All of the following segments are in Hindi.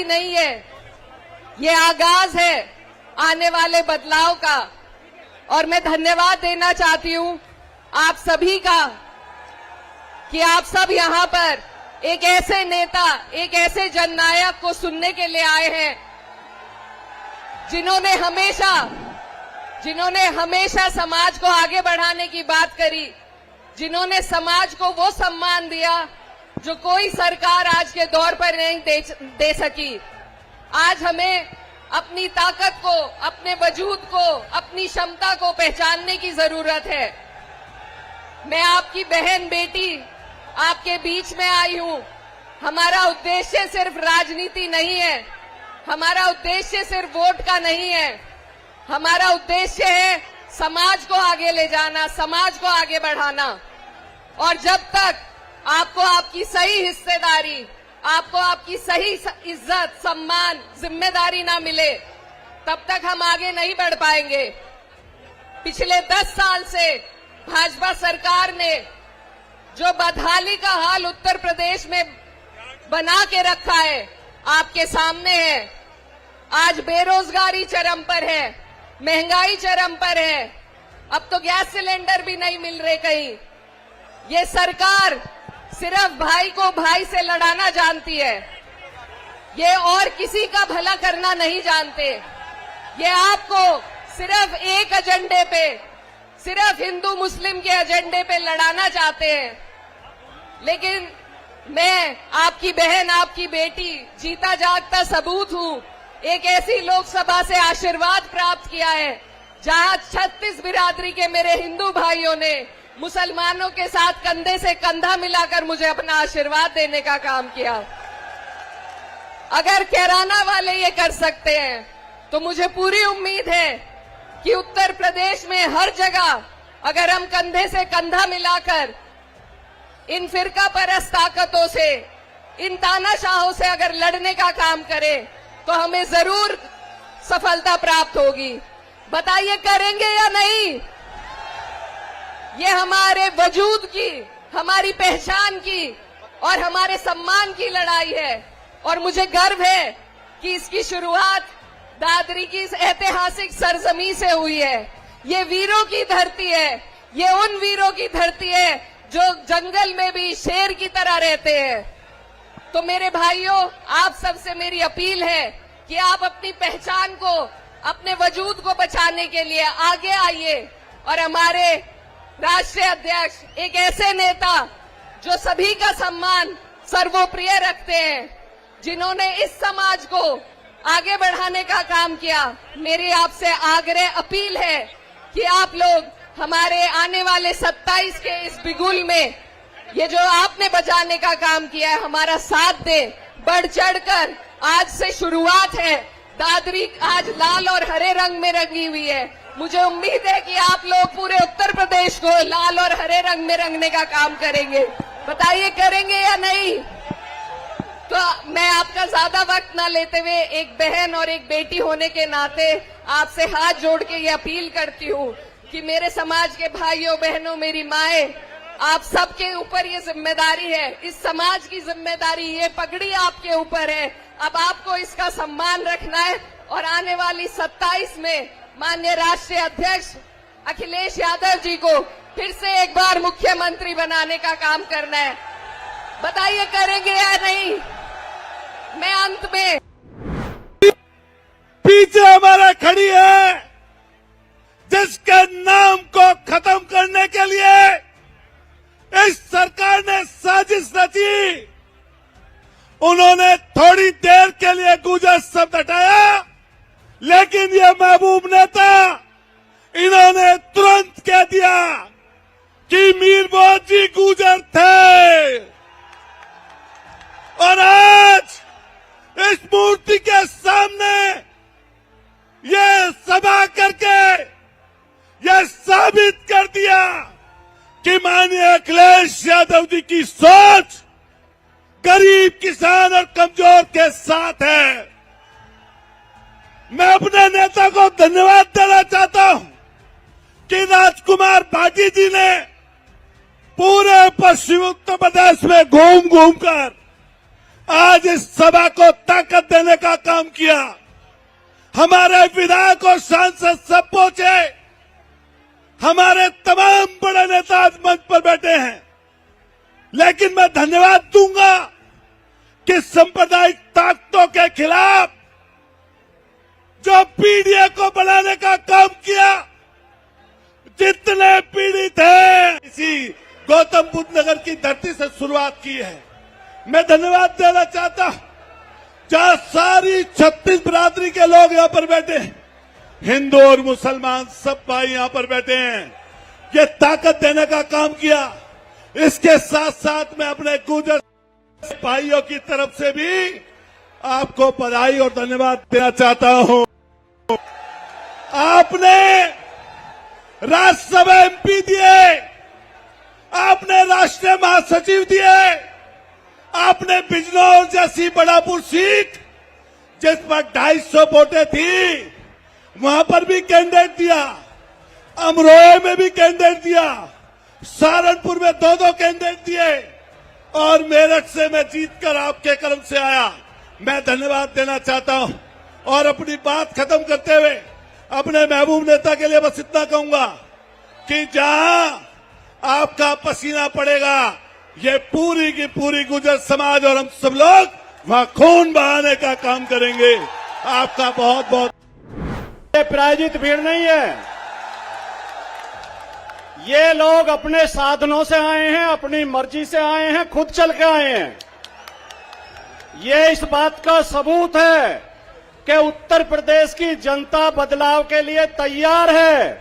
नहीं है, ये आगाज है आने वाले बदलाव का। और मैं धन्यवाद देना चाहती हूं आप सभी का कि आप सब यहां पर एक ऐसे नेता, एक ऐसे जननायक को सुनने के लिए आए हैं जिन्होंने हमेशा समाज को आगे बढ़ाने की बात करी, जिन्होंने समाज को वो सम्मान दिया जो कोई सरकार आज के दौर पर नहीं दे सकी। आज हमें अपनी ताकत को, अपने वजूद को, अपनी क्षमता को पहचानने की जरूरत है। मैं आपकी बहन बेटी आपके बीच में आई हूं। हमारा उद्देश्य सिर्फ राजनीति नहीं है, हमारा उद्देश्य सिर्फ वोट का नहीं है, हमारा उद्देश्य है समाज को आगे ले जाना, समाज को आगे बढ़ाना। और जब तक आपको आपकी सही हिस्सेदारी, आपको आपकी सही इज्जत, सम्मान, जिम्मेदारी ना मिले, तब तक हम आगे नहीं बढ़ पाएंगे। पिछले 10 साल से भाजपा सरकार ने जो बदहाली का हाल उत्तर प्रदेश में बना के रखा है, आपके सामने है। आज बेरोजगारी चरम पर है, महंगाई चरम पर है, अब तो गैस सिलेंडर भी नहीं मिल रहे कहीं। ये सरकार सिर्फ भाई को भाई से लड़ाना जानती है, ये और किसी का भला करना नहीं जानते। ये आपको सिर्फ एक एजेंडे पे, सिर्फ हिंदू मुस्लिम के एजेंडे पे लड़ाना चाहते हैं। लेकिन मैं आपकी बहन, आपकी बेटी, जीता जागता सबूत हूं। एक ऐसी लोकसभा से आशीर्वाद प्राप्त किया है जहां 36 बिरादरी के मेरे हिंदू भाइयों ने मुसलमानों के साथ कंधे से कंधा मिलाकर मुझे अपना आशीर्वाद देने का काम किया। अगर कैराना वाले ये कर सकते हैं तो मुझे पूरी उम्मीद है कि उत्तर प्रदेश में हर जगह अगर हम कंधे से कंधा मिलाकर इन फिरका परस्त ताकतों से, इन तानाशाहों से अगर लड़ने का काम करें तो हमें जरूर सफलता प्राप्त होगी। बताइए करेंगे या नहीं? ये हमारे वजूद की, हमारी पहचान की और हमारे सम्मान की लड़ाई है। और मुझे गर्व है कि इसकी शुरुआत दादरी की इस ऐतिहासिक सरजमी से हुई है। ये वीरों की धरती है, ये उन वीरों की धरती है जो जंगल में भी शेर की तरह रहते हैं। तो मेरे भाइयों, आप सबसे मेरी अपील है कि आप अपनी पहचान को, अपने वजूद को बचाने के लिए आगे आइए और हमारे राष्ट्रीय अध्यक्ष, एक ऐसे नेता जो सभी का सम्मान सर्वोप्रिय रखते हैं, जिन्होंने इस समाज को आगे बढ़ाने का काम किया, मेरी आपसे आग्रह अपील है कि आप लोग हमारे आने वाले 27 के इस बिगुल में ये जो आपने बचाने का काम किया है, हमारा साथ दे, बढ़ चढ़कर। आज से शुरुआत है। दादरी आज लाल और हरे रंग में रंगी हुई है। मुझे उम्मीद है कि आप लोग पूरे उत्तर प्रदेश को लाल और हरे रंग में रंगने का काम करेंगे। बताइए करेंगे या नहीं? तो मैं आपका ज्यादा वक्त ना लेते हुए एक बहन और एक बेटी होने के नाते आपसे हाथ जोड़ के ये अपील करती हूँ कि मेरे समाज के भाइयों बहनों, मेरी माएं, आप सबके ऊपर ये जिम्मेदारी है, इस समाज की जिम्मेदारी, ये पगड़ी आपके ऊपर है। अब आपको इसका सम्मान रखना है और आने वाली 27 में माननीय राष्ट्रीय अध्यक्ष अखिलेश यादव जी को फिर से एक बार मुख्यमंत्री बनाने का काम करना है। बताइए करेंगे या नहीं? मैं अंत में, पीछे हमारा खड़ी है जिसके नाम को खत्म करने के लिए इस सरकार ने साजिश रची। उन्होंने थोड़ी देर के लिए गुजर शब्द हटाया, लेकिन ये महबूब नेता, इन्होंने तुरंत कह दिया कि मीर बहुत जी गुजर थे। और आज इस मूर्ति के सामने ये सभा करके ये साबित कर दिया कि माननीय अखिलेश यादव जी की सोच गरीब, किसान और कमजोर के साथ है। मैं अपने नेता को धन्यवाद देना चाहता हूं कि राजकुमार बागी जी ने पूरे पश्चिम उत्तर प्रदेश में घूम घूम कर आज इस सभा को ताकत देने का काम किया। हमारे विधायक और सांसद सब पहुंचे। हमारे तमाम बड़े नेता आज मंच पर बैठे हैं। लेकिन मैं धन्यवाद दूंगा कि सांप्रदायिक ताकतों के खिलाफ जो पीडीए को बनाने का काम किया, जितने पीड़ित हैं, इसी गौतम बुद्ध नगर की धरती से शुरुआत की है। मैं धन्यवाद देना चाहता हूं, जहां सारी 36 बिरादरी के लोग यहां पर बैठे हैं, हिंदू और मुसलमान सब भाई यहां पर बैठे हैं, ये ताकत देने का काम किया। इसके साथ साथ मैं अपने गुर्जर भाइयों की तरफ से भी आपको बधाई और धन्यवाद देना चाहता हूं। आपने राज्यसभा एमपी दिए, आपने राष्ट्रीय महासचिव दिए, आपने बिजनौर जैसी बड़ापुर सीट जिस पर 250 वोटें थी वहां पर भी कैंडिडेट दिया, अमरोहा में भी कैंडिडेट दिया, सहारनपुर में 2-2 कैंडिडेट दिए और मेरठ से मैं जीतकर आपके कर्म से आया। मैं धन्यवाद देना चाहता हूं और अपनी बात खत्म करते हुए अपने महबूब नेता के लिए बस इतना कहूंगा कि जहां आपका पसीना पड़ेगा, ये पूरी की पूरी गुर्जर समाज और हम सब लोग वहां खून बहाने का काम करेंगे। आपका बहुत बहुत प्रायोजित भीड़ नहीं है। ये लोग अपने साधनों से आए हैं, अपनी मर्जी से आए हैं, खुद चल के आए हैं। ये इस बात का सबूत है कि उत्तर प्रदेश की जनता बदलाव के लिए तैयार है।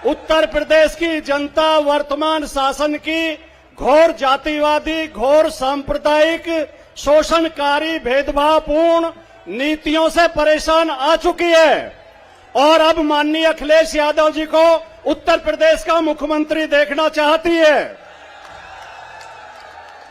उत्तर प्रदेश की जनता वर्तमान शासन की घोर जातिवादी, घोर सांप्रदायिक, शोषणकारी, भेदभावपूर्ण नीतियों से परेशान आ चुकी है और अब माननीय अखिलेश यादव जी को उत्तर प्रदेश का मुख्यमंत्री देखना चाहती है।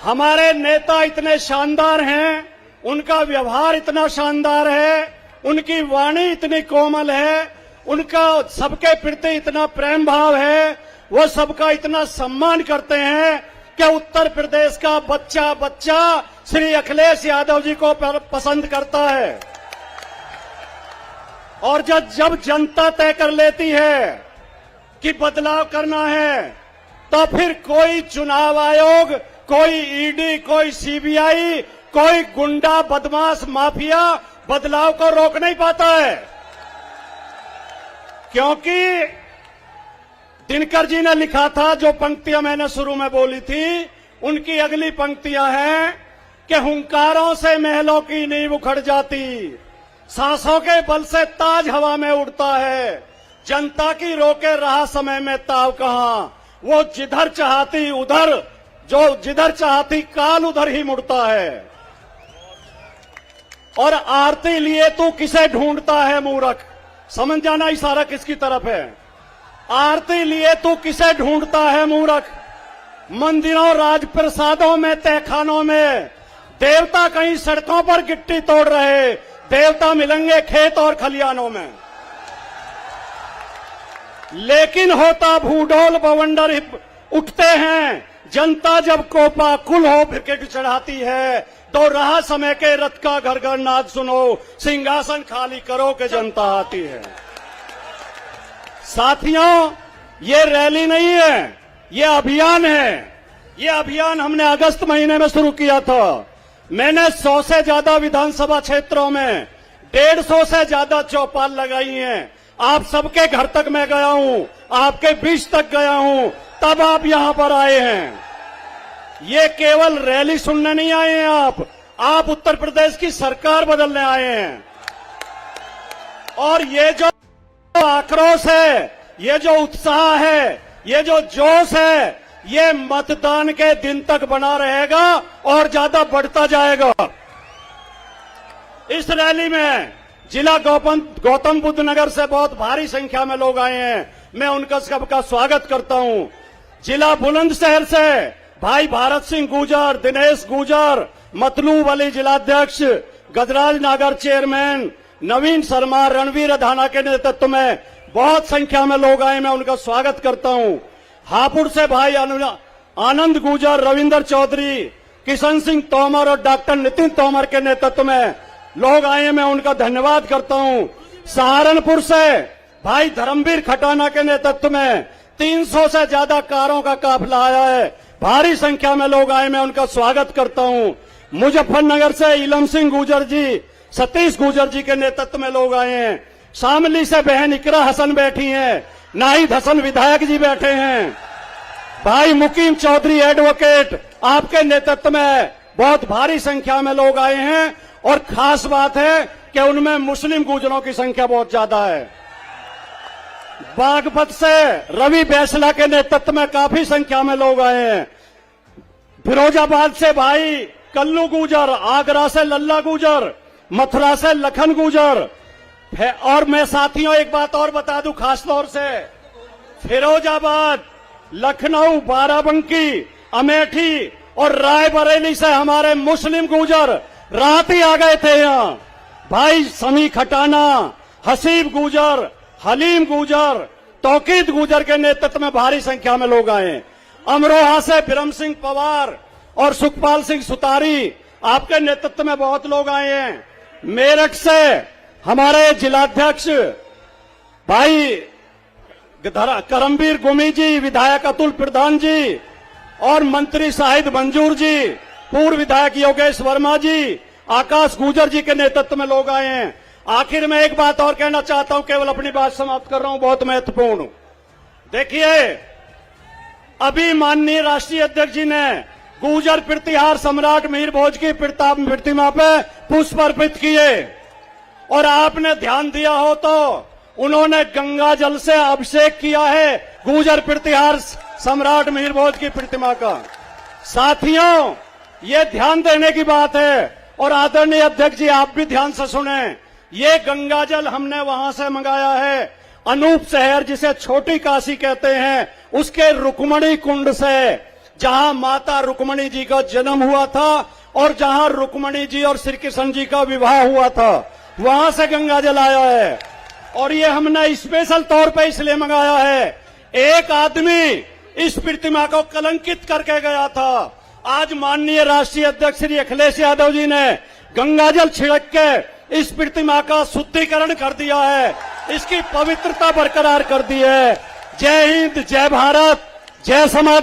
हमारे नेता इतने शानदार हैं, उनका व्यवहार इतना शानदार है, उनकी वाणी इतनी कोमल है, उनका सबके प्रति इतना प्रेम भाव है, वो सबका इतना सम्मान करते हैं कि उत्तर प्रदेश का बच्चा बच्चा श्री अखिलेश यादव जी को पसंद करता है। और जब जनता तय कर लेती है कि बदलाव करना है, तो फिर कोई चुनाव आयोग, कोई ईडी, कोई सीबीआई, कोई गुंडा, बदमाश, माफिया बदलाव को रोक नहीं पाता है। क्योंकि दिनकर जी ने लिखा था, जो पंक्तियां मैंने शुरू में बोली थी, उनकी अगली पंक्तियां हैं कि हुंकारों से महलों की नींव उखड़ जाती, सांसों के बल से ताज हवा में उड़ता है, जनता की रोके रहा समय में ताव कहां, वो जिधर चाहती उधर, जो जिधर चाहती काल उधर ही मुड़ता है। और आरती लिए तू किसे ढूंढता है मूर्ख, समझ जाना इशारा किसकी तरफ है। आरती लिए तू किसे ढूंढता है मूर्ख, मंदिरों, राजप्रसादों में, तहखानों में देवता कहीं सड़कों पर गिट्टी तोड़ रहे, देवता मिलेंगे खेत और खलियानों में। लेकिन होता भूडोल बवंडर उठते हैं, जनता जब कोपा कुल हो विकेट चढ़ाती है, तो रहा समय के रथ का घर घर नाद सुनो, सिंहासन खाली करो के जनता आती है। साथियों, ये रैली नहीं है, ये अभियान है। ये अभियान हमने अगस्त महीने में शुरू किया था। मैंने 100 से ज्यादा विधानसभा क्षेत्रों में 150 से ज्यादा चौपाल लगाई हैं। आप सबके घर तक मैं गया हूं, आपके बीच तक गया हूं, तब आप यहां पर आए हैं। ये केवल रैली सुनने नहीं आए हैं आप उत्तर प्रदेश की सरकार बदलने आए हैं। और ये जो आक्रोश है, ये जो उत्साह है, ये जो जोश है, ये मतदान के दिन तक बना रहेगा और ज्यादा बढ़ता जाएगा। इस रैली में जिला गौतम बुद्ध नगर से बहुत भारी संख्या में लोग आए हैं, मैं उनका सबका स्वागत करता हूं। जिला बुलंदशहर से भाई भारत सिंह गुर्जर, दिनेश गुर्जर, मतलूब अली जिलाध्यक्ष, गजराज नागर चेयरमैन, नवीन शर्मा, रणवीर अधाना के नेतृत्व में बहुत संख्या में लोग आए, मैं उनका स्वागत करता हूं। हापुड़ से भाई आनंद गुर्जर, रविंदर चौधरी, किशन सिंह तोमर और डॉक्टर नितिन तोमर के नेतृत्व में लोग आए हैं, मैं उनका धन्यवाद करता हूं। सहारनपुर से भाई धर्मवीर खटाना के नेतृत्व में 300 से ज्यादा कारों का काफिला आया है, भारी संख्या में लोग आए, मैं उनका स्वागत करता हूं। मुजफ्फरनगर से इलम सिंह गुजर जी, सतीश गुजर जी के नेतृत्व में लोग आए हैं। शामली से बहन इकरा हसन बैठी हैं, नाहिद हसन विधायक जी बैठे हैं, भाई मुकीम चौधरी एडवोकेट आपके नेतृत्व में बहुत भारी संख्या में लोग आए हैं। और खास बात है कि उनमें मुस्लिम गुजरों की संख्या बहुत ज्यादा है। बागपत से रवि बैसला के नेतृत्व में काफी संख्या में लोग आए हैं। फिरोजाबाद से भाई कल्लू गुजर, आगरा से लल्ला गुजर, मथुरा से लखन गुजर है। और मैं साथियों एक बात और बता दूं, खास तौर से फिरोजाबाद, लखनऊ, बाराबंकी, अमेठी और रायबरेली से हमारे मुस्लिम गुजर रात ही आ गए थे यहाँ। भाई समी खटाना, हसीब गुजर, हलीम गुजर, तौकीद गुजर के नेतृत्व में भारी संख्या में लोग आए। अमरोहा से बिरम सिंह पवार और सुखपाल सिंह सुतारी आपके नेतृत्व में बहुत लोग आए हैं। मेरठ से हमारे जिलाध्यक्ष भाई करमवीर गुमी जी, विधायक अतुल प्रधान जी और मंत्री शाहिद मंजूर जी, पूर्व विधायक योगेश वर्मा जी, आकाश गुजर जी के नेतृत्व में लोग आए हैं। आखिर में एक बात और कहना चाहता हूं, केवल अपनी बात समाप्त कर रहा हूं, बहुत महत्वपूर्ण। देखिए, अभी माननीय राष्ट्रीय अध्यक्ष जी ने गुजर प्रतिहार सम्राट मीर भोज की प्रतिमा पे पुष्प अर्पित किए और आपने ध्यान दिया हो तो उन्होंने गंगा जल से अभिषेक किया है गुजर प्रतिहार सम्राट मीर भोज की प्रतिमा का। साथियों, ये ध्यान देने की बात है और आदरणीय अध्यक्ष जी आप भी ध्यान से सुने। ये गंगा जल हमने वहां से मंगाया है, अनूप शहर जिसे छोटी काशी कहते हैं, उसके रुक्मणी कुंड से, जहां माता रुक्मणी जी का जन्म हुआ था और जहां रुक्मणी जी और श्री कृष्ण जी का विवाह हुआ था, वहां से गंगा जल आया है। और ये हमने स्पेशल तौर पे इसलिए मंगाया है, एक आदमी इस प्रतिमा को कलंकित करके गया था। आज माननीय राष्ट्रीय अध्यक्ष श्री अखिलेश यादव जी ने गंगाजल छिड़क के इस प्रतिमा का शुद्धिकरण कर दिया है, इसकी पवित्रता बरकरार कर दी है। जय हिंद, जय भारत, जय समाज।